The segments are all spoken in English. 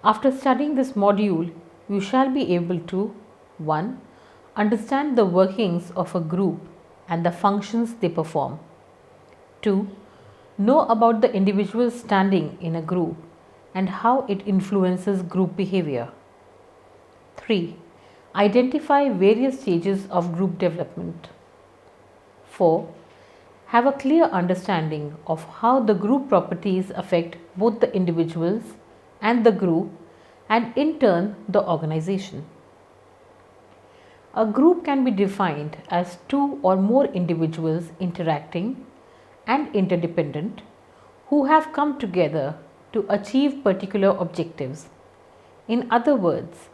After studying this module, you shall be able to 1. Understand the workings of a group and the functions they perform. 2. Know about the individual standing in a group and how it influences group behavior. 3. Identify various stages of group development. 4. Have a clear understanding of how the group properties affect both the individuals and the group and in turn the organization. A group can be defined as two or more individuals interacting and interdependent who have come together to achieve particular objectives. In other words,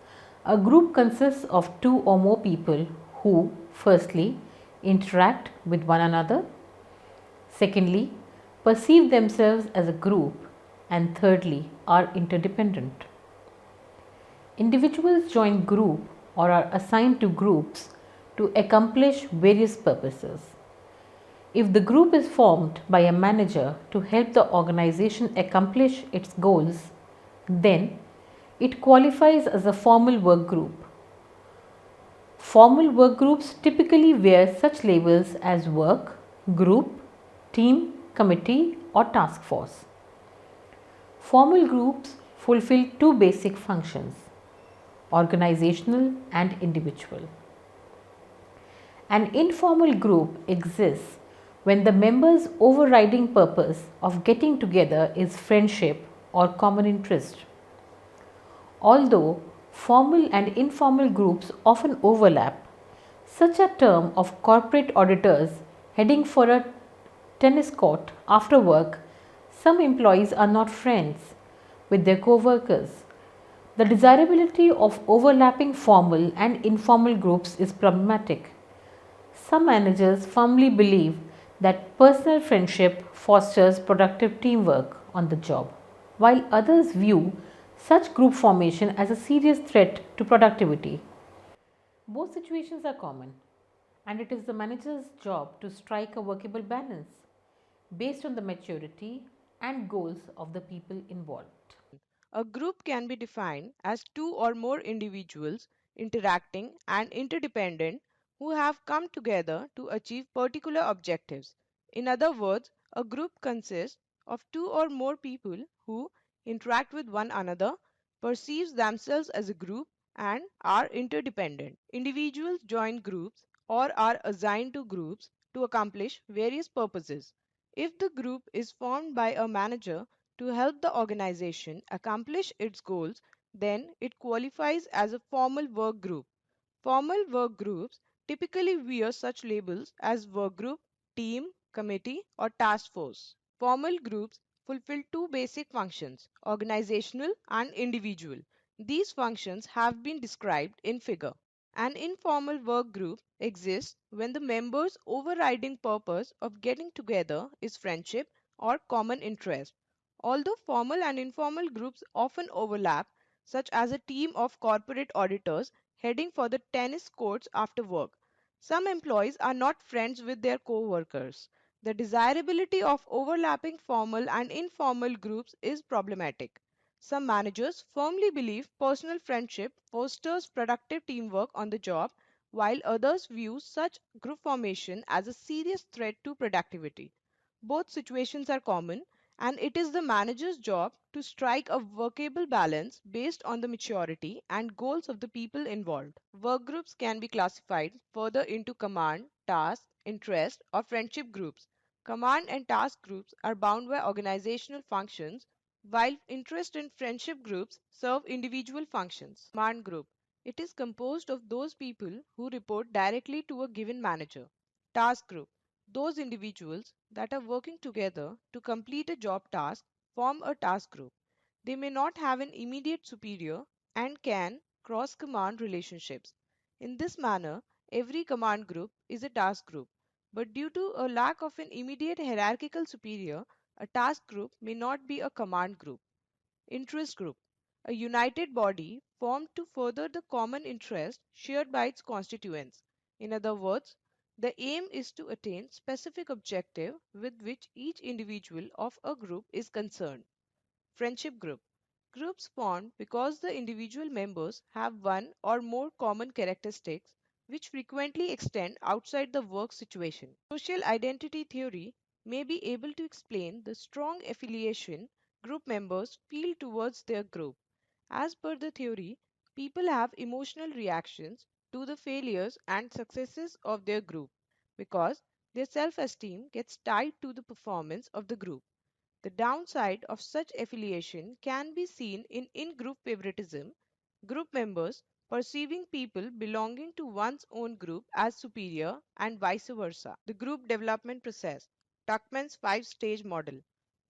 a group consists of two or more people who, firstly, interact with one another, secondly, perceive themselves as a group, and thirdly, are interdependent. Individuals join group or are assigned to groups to accomplish various purposes. If the group is formed by a manager to help the organization accomplish its goals, then it qualifies as a formal work group. Formal work groups typically wear such labels as work, group, team, committee, or task force. Formal groups fulfill two basic functions: organizational and individual. An informal group exists when the members' overriding purpose of getting together is friendship or common interest. Although formal and informal groups often overlap, such a term of corporate auditors heading for a tennis court after work, some employees are not friends with their co-workers. The desirability of overlapping formal and informal groups is problematic. Some managers firmly believe that personal friendship fosters productive teamwork on the job, while others view such group formation as a serious threat to productivity. Both situations are common, and it is the manager's job to strike a workable balance based on the maturity and goals of the people involved. A group can be defined as two or more individuals interacting and interdependent who have come together to achieve particular objectives. In other words, a group consists of two or more people who interact with one another, perceives themselves as a group, and are interdependent. Individuals join groups or are assigned to groups to accomplish various purposes. If the group is formed by a manager to help the organization accomplish its goals, then it qualifies as a formal work group. Formal work groups typically wear such labels as work group, team, committee, or task force. Formal groups fulfill two basic functions: organizational and individual. These functions have been described in figure. An informal work group exists when the members' overriding purpose of getting together is friendship or common interest. Although formal and informal groups often overlap, such as a team of corporate auditors heading for the tennis courts after work, some employees are not friends with their co-workers. The desirability of overlapping formal and informal groups is problematic. Some managers firmly believe personal friendship fosters productive teamwork on the job, while others view such group formation as a serious threat to productivity. Both situations are common, and it is the manager's job to strike a workable balance based on the maturity and goals of the people involved. Work groups can be classified further into command, task, interest, or friendship groups. Command and task groups are bound by organizational functions, while interest and friendship groups serve individual functions. Command group. It is composed of those people who report directly to a given manager. Task group. Those individuals that are working together to complete a job task form a task group. They may not have an immediate superior and can cross command relationships. In this manner, every command group is a task group. But due to a lack of an immediate hierarchical superior, a task group may not be a command group. Interest group, a united body formed to further the common interest shared by its constituents. In other words, the aim is to attain specific objective with which each individual of a group is concerned. Friendship group. Groups formed because the individual members have one or more common characteristics which frequently extend outside the work situation. Social identity theory may be able to explain the strong affiliation group members feel towards their group. As per the theory, people have emotional reactions to the failures and successes of their group because their self esteem gets tied to the performance of the group. The downside of such affiliation can be seen in group favoritism, group members perceiving people belonging to one's own group as superior and vice versa. The group development process, Tuckman's five-stage model.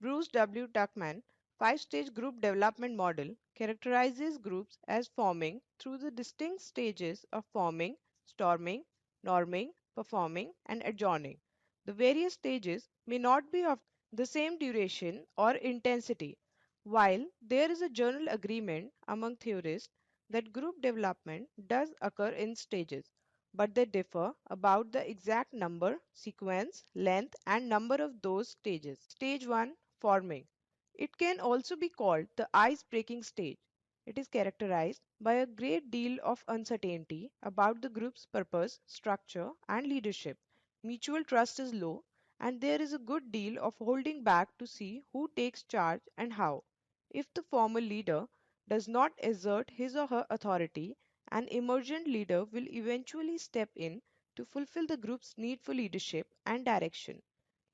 Bruce W. Tuckman five-stage group development model characterizes groups as forming through the distinct stages of forming, storming, norming, performing, and adjourning. The various stages may not be of the same duration or intensity. While there is a general agreement among theorists that group development does occur in stages, but they differ about the exact number, sequence, length, and number of those stages. Stage 1, forming. It can also be called the ice breaking stage. It is characterized by a great deal of uncertainty about the group's purpose, structure, and leadership. Mutual trust is low, and there is a good deal of holding back to see who takes charge and how. If the former leader does not assert his or her authority, an emergent leader will eventually step in to fulfill the group's need for leadership and direction.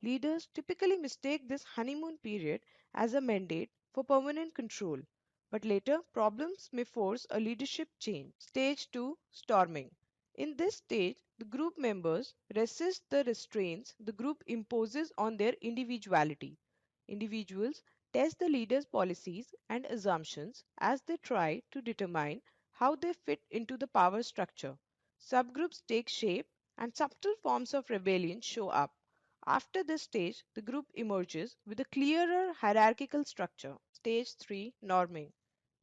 Leaders typically mistake this honeymoon period as a mandate for permanent control, but later problems may force a leadership change. Stage 2, storming. In this stage, the group members resist the restraints the group imposes on their individuality. Individuals test the leader's policies and assumptions as they try to determine how they fit into the power structure. Subgroups take shape and subtle forms of rebellion show up. After this stage, the group emerges with a clearer hierarchical structure. Stage 3, norming.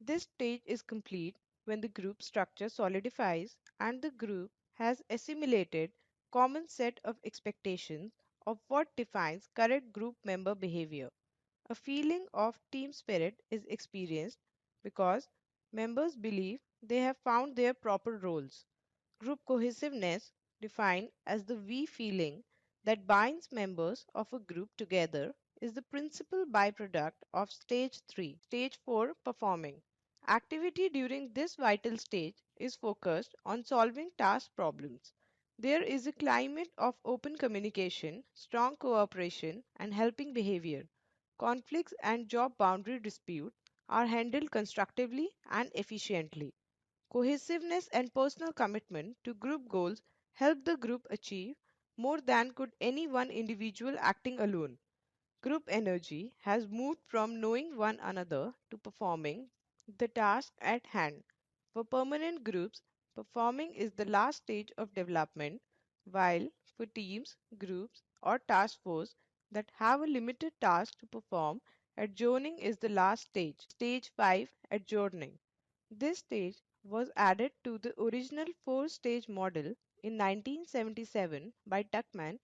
This stage is complete when the group structure solidifies and the group has assimilated common set of expectations of what defines correct group member behavior. A feeling of team spirit is experienced because members believe they have found their proper roles. Group cohesiveness, defined as the we feeling that binds members of a group together, is the principal byproduct of stage 3. Stage 4, performing. Activity during this vital stage is focused on solving task problems. There is a climate of open communication, strong cooperation, and helping behavior. Conflicts and job boundary disputes are handled constructively and efficiently. Cohesiveness and personal commitment to group goals help the group achieve more than could any one individual acting alone. Group energy has moved from knowing one another to performing the task at hand. For permanent groups, performing is the last stage of development, while for teams, groups, or task force that have a limited task to perform, adjourning is the last stage. Stage 5, adjourning. This stage was added to the original four-stage model in 1977 by Tuckman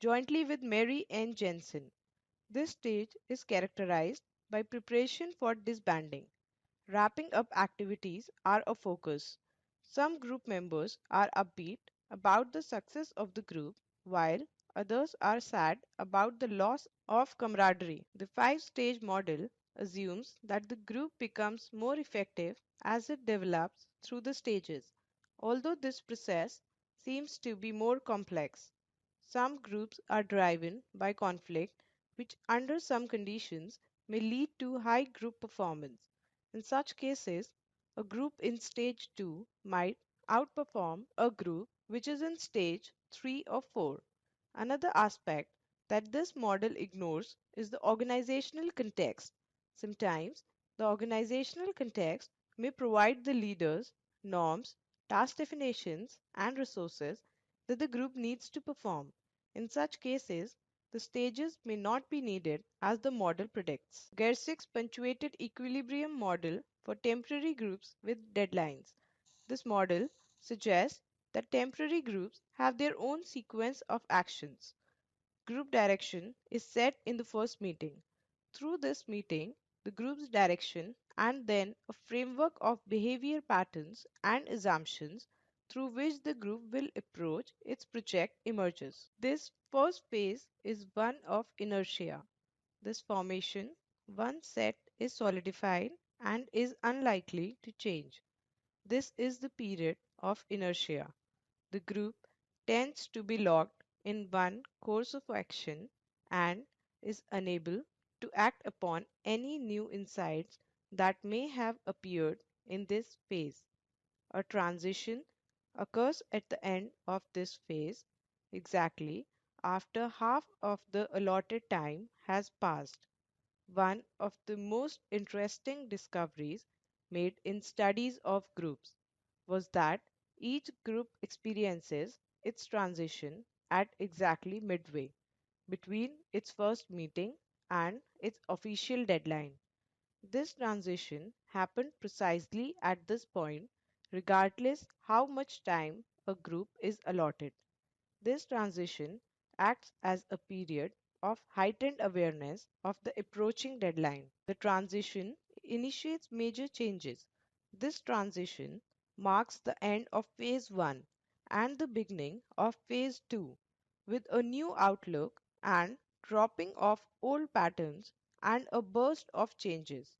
jointly with Mary N. Jensen. This stage is characterized by preparation for disbanding. Wrapping up activities are a focus. Some group members are upbeat about the success of the group, while others are sad about the loss of camaraderie. The five-stage model assumes that the group becomes more effective as it develops through the stages, although this process seems to be more complex. Some groups are driven by conflict, which under some conditions may lead to high group performance. In such cases, a group in stage 2 might outperform a group which is in stage 3 or 4. Another aspect that this model ignores is the organizational context. Sometimes the organizational context may provide the leaders, norms, task definitions, and resources that the group needs to perform. In such cases, the stages may not be needed as the model predicts. Gersic's punctuated equilibrium model for temporary groups with deadlines. This model suggests that temporary groups have their own sequence of actions. Group direction is set in the first meeting. Through this meeting, the group's direction and then a framework of behavior patterns and assumptions through which the group will approach its project emerges. This first phase is one of inertia. This formation, once set, is solidified and is unlikely to change. This is the period of inertia. The group tends to be locked in one course of action and is unable to act upon any new insights that may have appeared in this phase. A transition occurs at the end of this phase, exactly after half of the allotted time has passed. One of the most interesting discoveries made in studies of groups was that each group experiences its transition at exactly midway between its first meeting and its official deadline. This transition happened precisely at this point, regardless how much time a group is allotted. This transition acts as a period of heightened awareness of the approaching deadline. The transition initiates major changes. This transition marks the end of phase 1 and the beginning of phase 2 with a new outlook and dropping of old patterns and a burst of changes.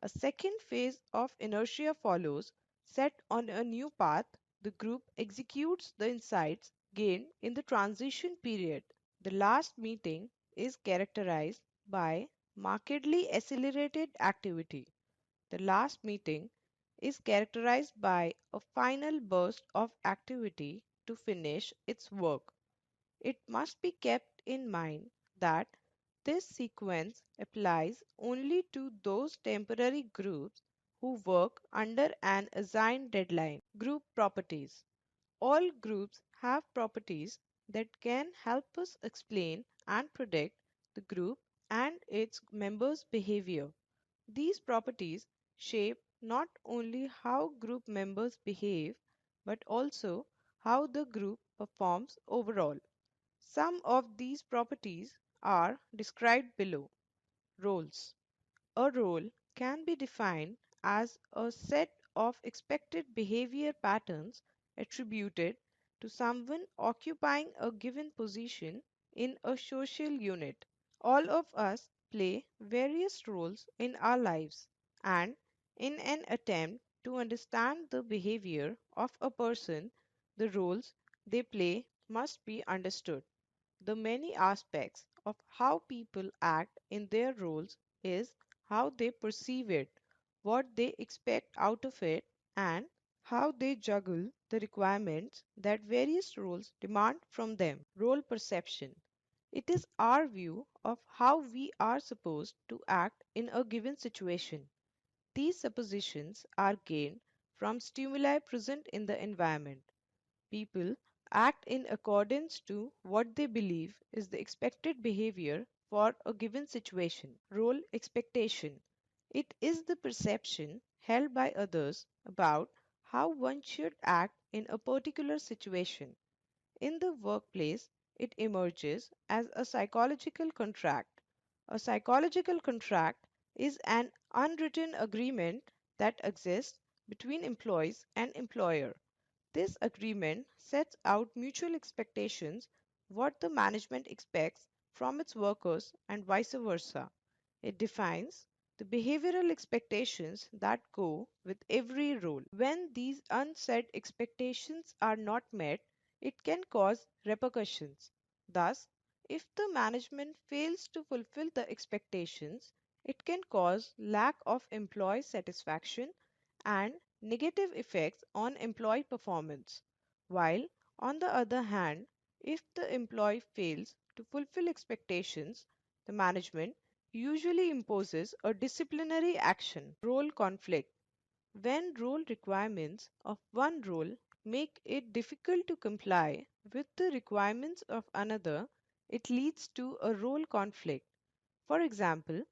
A second phase of inertia follows, set on a new path. The group executes the insights gained in the transition period. The last meeting is characterized by markedly accelerated activity. The last meeting is characterized by a final burst of activity to finish its work. It must be kept in mind that this sequence applies only to those temporary groups who work under an assigned deadline. Group properties. All groups have properties that can help us explain and predict the group and its members' behavior. These properties shape not only how group members behave but also how the group performs overall. Some of these properties are described below. Roles. A role can be defined as a set of expected behavior patterns attributed to someone occupying a given position in a social unit. All of us play various roles in our lives, and in an attempt to understand the behavior of a person, the roles they play must be understood. The many aspects of how people act in their roles is how they perceive it, what they expect out of it, and how they juggle the requirements that various roles demand from them. Role perception. It is our view of how we are supposed to act in a given situation. These suppositions are gained from stimuli present in the environment. People act in accordance to what they believe is the expected behavior for a given situation. Role expectation. It is the perception held by others about how one should act in a particular situation. In the workplace, it emerges as a psychological contract. A psychological contract is an unwritten agreement that exists between employees and employer. This agreement sets out mutual expectations, what the management expects from its workers and vice versa. It defines the behavioral expectations that go with every role. When these unset expectations are not met, it can cause repercussions. Thus, if the management fails to fulfill the expectations, it can cause lack of employee satisfaction and negative effects on employee performance. While, on the other hand, if the employee fails to fulfill expectations, the management usually imposes a disciplinary action. Role conflict. When role requirements of one role make it difficult to comply with the requirements of another, it leads to a role conflict. For example,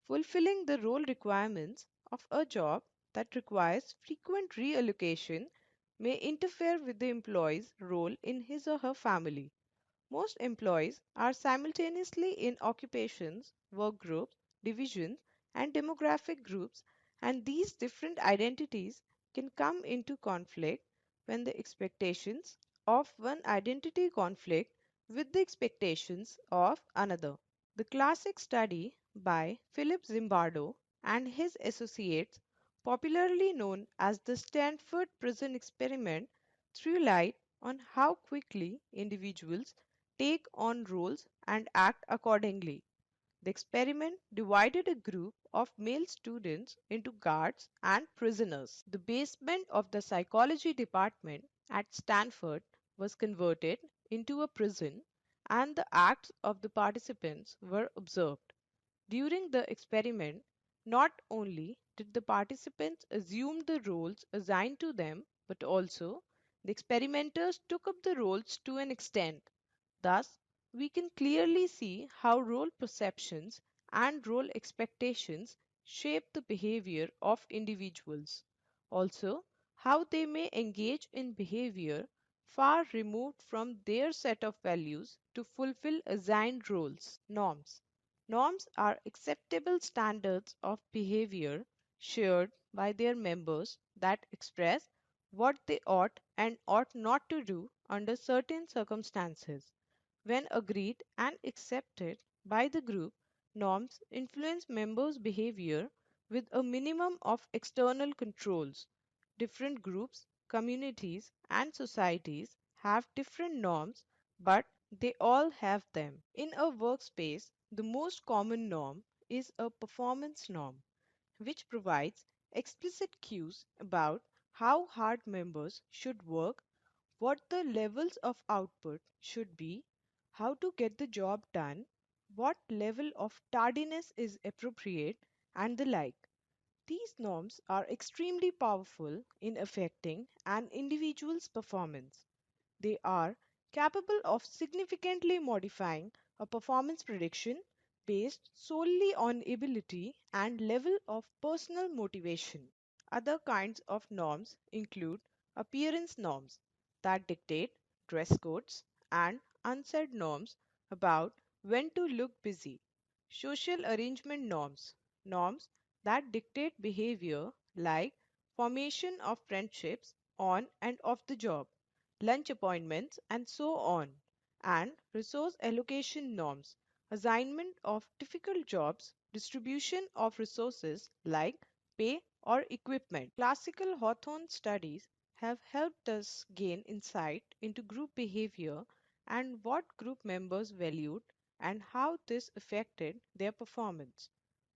fulfilling the role requirements of a job that requires frequent reallocation may interfere with the employee's role in his or her family. Most employees are simultaneously in occupations, work groups, divisions, and demographic groups And these different identities can come into conflict when the expectations of one identity conflict with the expectations of another. The classic study by Philip Zimbardo and his associates, popularly known as the Stanford Prison Experiment, threw light on how quickly individuals take on roles and act accordingly. The experiment divided a group of male students into guards and prisoners. The basement of the psychology department at Stanford was converted into a prison, and the acts of the participants were observed. During the experiment, not only did the participants assume the roles assigned to them, but also the experimenters took up the roles to an extent. Thus, we can clearly see how role perceptions and role expectations shape the behavior of individuals. Also, how they may engage in behavior far removed from their set of values to fulfill assigned roles. Norms. Norms are acceptable standards of behavior shared by their members that express what they ought and ought not to do under certain circumstances. When agreed and accepted by the group, norms influence members' behavior with a minimum of external controls. Different groups, communities, and societies have different norms, but they all have them. In a workspace, the most common norm is a performance norm, which provides explicit cues about how hard members should work, what the levels of output should be, how to get the job done, what level of tardiness is appropriate, and the like. These norms are extremely powerful in affecting an individual's performance. They are capable of significantly modifying a performance prediction based solely on ability and level of personal motivation. Other kinds of norms include appearance norms that dictate dress codes and unsaid norms about when to look busy. Social arrangement norms, norms that dictate behavior like formation of friendships on and off the job, lunch appointments, and so on. And resource allocation norms, assignment of difficult jobs, distribution of resources like pay or equipment. Classical Hawthorne studies have helped us gain insight into group behavior and what group members valued and how this affected their performance.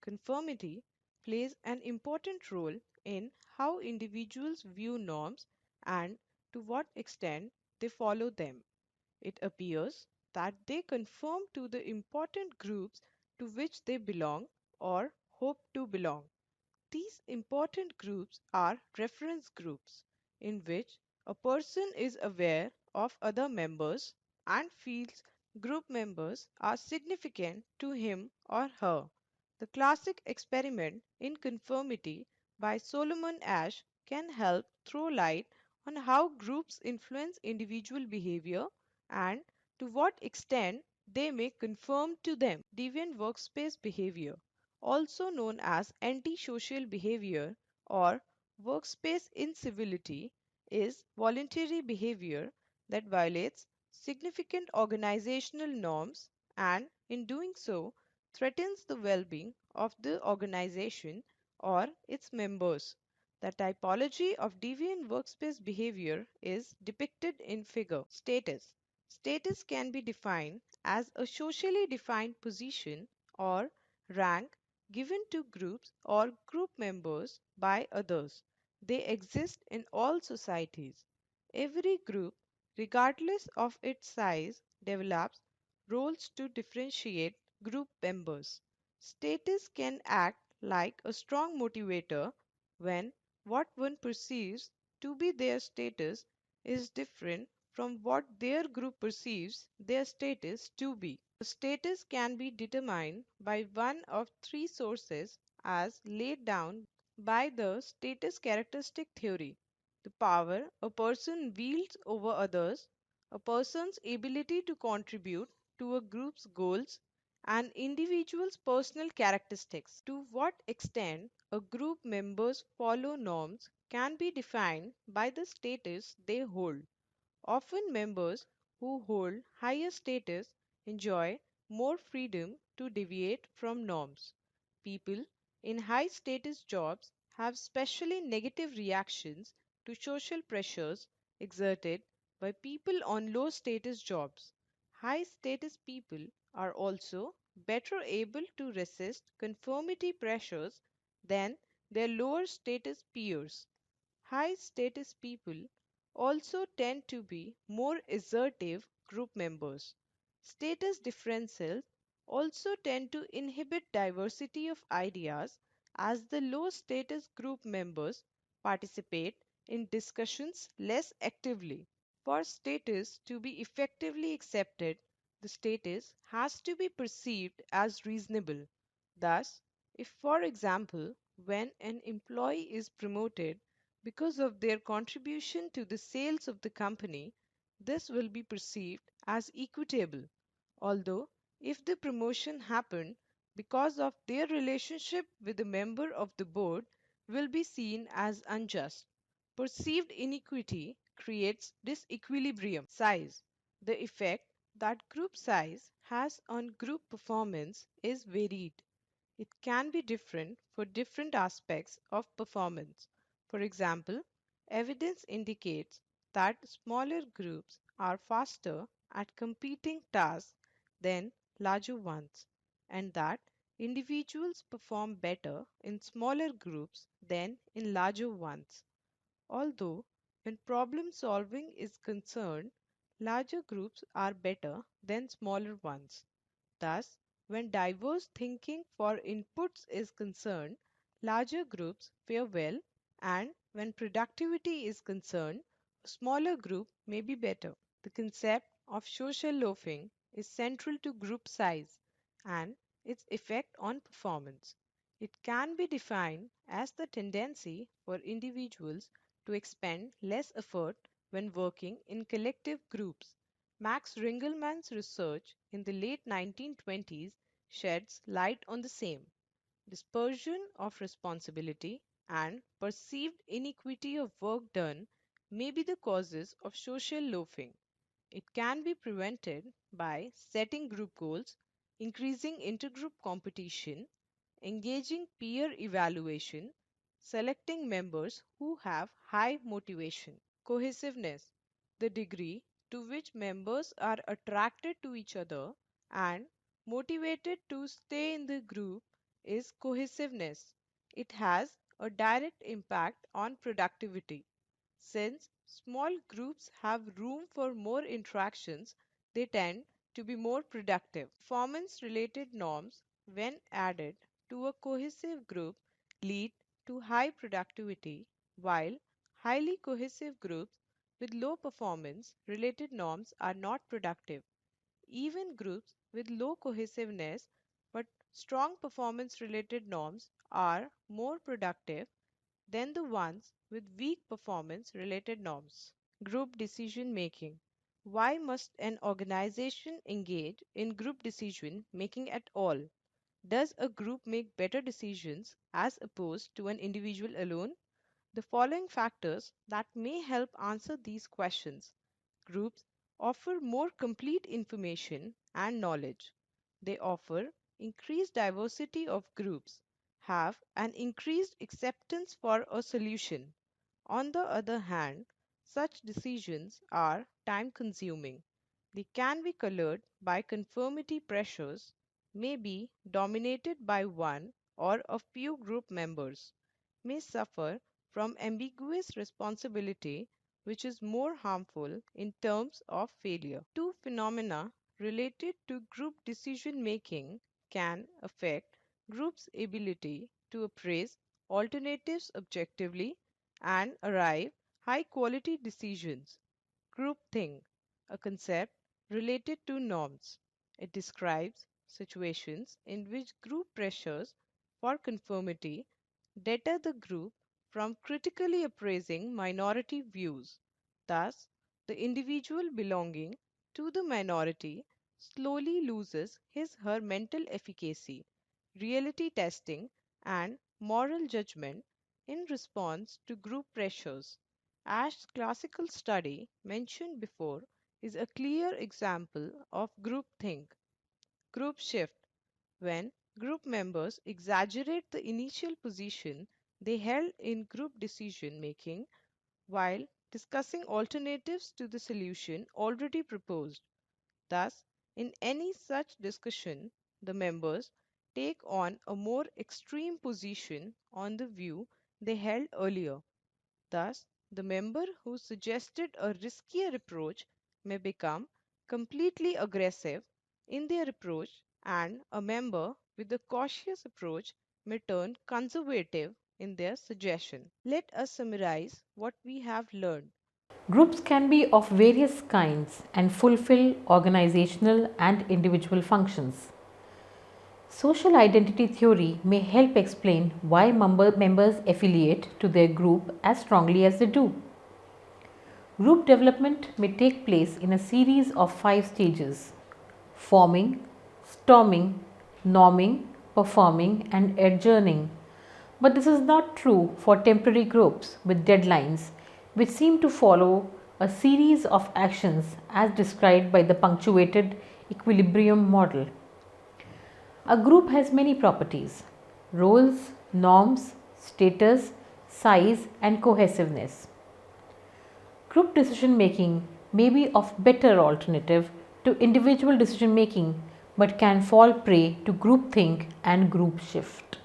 Conformity plays an important role in how individuals view norms and to what extent they follow them. It appears that they conform to the important groups to which they belong or hope to belong. These important groups are reference groups in which a person is aware of other members and feels group members are significant to him or her. The classic experiment in conformity by Solomon Asch can help throw light on how groups influence individual behavior and to what extent they may conform to them. Deviant workspace behavior, also known as antisocial behavior or workspace incivility, is voluntary behavior that violates significant organizational norms and, in doing so, threatens the well being of the organization or its members. The typology of deviant workspace behavior is depicted in figure. Status. Status can be defined as a socially defined position or rank given to groups or group members by others. They exist in all societies. Every group, regardless of its size, develops roles to differentiate group members. Status can act like a strong motivator when what one perceives to be their status is different from what their group perceives their status to be. A status can be determined by one of three sources as laid down by the status characteristic theory: the power a person wields over others, a person's ability to contribute to a group's goals, An individual's personal characteristics. To what extent a group members follow norms can be defined by the status they hold. Often members who hold higher status enjoy more freedom to deviate from norms. People in high status jobs have specially negative reactions to social pressures exerted by people on low status jobs. High status people are also better able to resist conformity pressures than their lower status peers. High status people also tend to be more assertive group members. Status differentials also tend to inhibit diversity of ideas as the low status group members participate in discussions less actively. For status to be effectively accepted, the status has to be perceived as reasonable. Thus, if for example, when an employee is promoted because of their contribution to the sales of the company, this will be perceived as equitable. Although, if the promotion happened because of their relationship with a member of the board, will be seen as unjust. Perceived inequity creates disequilibrium. Size. The effect that group size has on group performance is varied. It can be different for different aspects of performance. For example, evidence indicates that smaller groups are faster at completing tasks than larger ones, and that individuals perform better in smaller groups than in larger ones. Although, when problem solving is concerned, larger groups are better than smaller ones. Thus, when diverse thinking for inputs is concerned, larger groups fare well, and when productivity is concerned, a smaller group may be better. The concept of social loafing is central to group size and its effect on performance. It can be defined as the tendency for individuals to expend less effort when working in collective groups. Max Ringelmann's research in the late 1920s sheds light on the same. Dispersion of responsibility and perceived inequity of work done may be the causes of social loafing. It can be prevented by setting group goals, increasing intergroup competition, engaging peer evaluation, selecting members who have high motivation. Cohesiveness, the degree to which members are attracted to each other and motivated to stay in the group, is cohesiveness. It has a direct impact on productivity. Since small groups have room for more interactions, they tend to be more productive. Performance related norms, when added to a cohesive group, lead to high productivity, while highly cohesive groups with low performance related norms are not productive. Even groups with low cohesiveness but strong performance related norms are more productive than the ones with weak performance related norms. Group decision making. Why must an organization engage in group decision making at all? Does a group make better decisions as opposed to an individual alone? The following factors that may help answer these questions. Groups offer more complete information and knowledge. They offer increased diversity of groups, have an increased acceptance for a solution. On the other hand, such decisions are time consuming. They can be colored by conformity pressures, may be dominated by one or a few group members, may suffer from ambiguous responsibility, which is more harmful in terms of failure. Two phenomena related to group decision making can affect groups' ability to appraise alternatives objectively and arrive high quality decisions. Groupthink, a concept related to norms. It describes situations in which group pressures for conformity deter the group from critically appraising minority views. Thus, the individual belonging to the minority slowly loses his/her mental efficacy, reality testing, and moral judgment in response to group pressures. As classical study mentioned before is a clear example of groupthink. Group shift, when group members exaggerate the initial position they held in group decision making while discussing alternatives to the solution already proposed. Thus, in any such discussion, the members take on a more extreme position on the view they held earlier. Thus, the member who suggested a riskier approach may become completely aggressive in their approach, and a member with a cautious approach may turn conservative in their suggestion. Let us summarize what we have learned. Groups can be of various kinds and fulfill organizational and individual functions. Social identity theory may help explain why members affiliate to their group as strongly as they do. Group development may take place in a series of 5 stages: forming, storming, norming, performing, and adjourning. But this is not true for temporary groups with deadlines, which seem to follow a series of actions as described by the punctuated equilibrium model. A group has many properties: roles, norms, status, size, and cohesiveness. Group decision making may be of better alternative to individual decision making but can fall prey to groupthink and group shift.